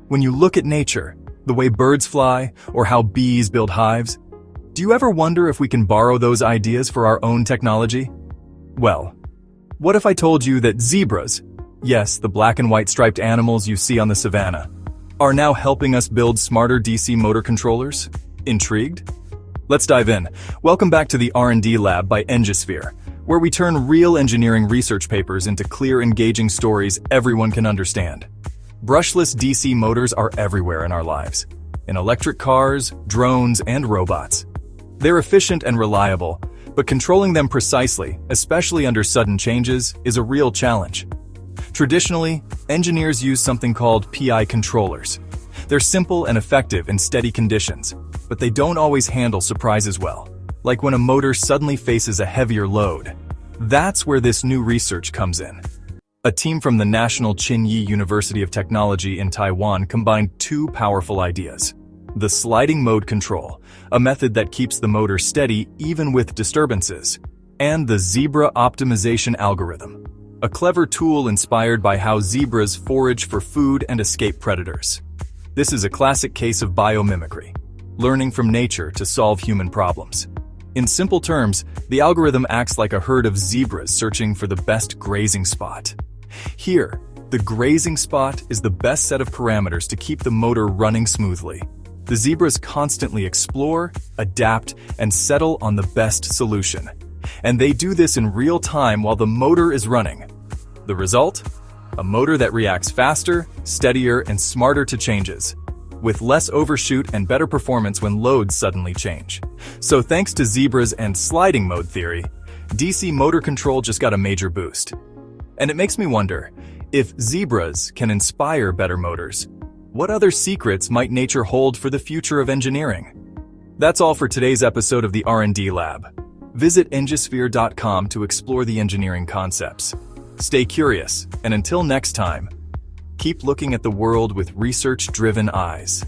When you look at nature, the way birds fly or how bees build hives, do you ever wonder if we can borrow those ideas for our own technology? Well, what if I told you that zebras, yes, the black and white striped animals you see on the savannah, are now helping us build smarter DC motor controllers? Intrigued? Let's dive in. Welcome back to the R&D Lab by Engisphere, where we turn real engineering research papers into clear, engaging stories everyone can understand. Brushless DC motors are everywhere in our lives, in electric cars, drones, and robots. They're efficient and reliable, but controlling them precisely, especially under sudden changes, is a real challenge. Traditionally, engineers use something called PI controllers. They're simple and effective in steady conditions, but they don't always handle surprises well, like when a motor suddenly faces a heavier load. That's where this new research comes in. A team from the National Tsinghua University of Technology in Taiwan combined two powerful ideas. The sliding mode control, a method that keeps the motor steady even with disturbances, and the zebra optimization algorithm, a clever tool inspired by how zebras forage for food and escape predators. This is a classic case of biomimicry, learning from nature to solve human problems. In simple terms, the algorithm acts like a herd of zebras searching for the best grazing spot. Here, the grazing spot is the best set of parameters to keep the motor running smoothly. The zebras constantly explore, adapt, and settle on the best solution. And they do this in real time while the motor is running. The result? A motor that reacts faster, steadier, and smarter to changes, with less overshoot and better performance when loads suddenly change. So thanks to zebras and sliding mode theory, DC motor control just got a major boost. And it makes me wonder, if zebras can inspire better motors, what other secrets might nature hold for the future of engineering? That's all for today's episode of the R&D Lab. Visit engisphere.com to explore the engineering concepts. Stay curious, and until next time, keep looking at the world with research-driven eyes.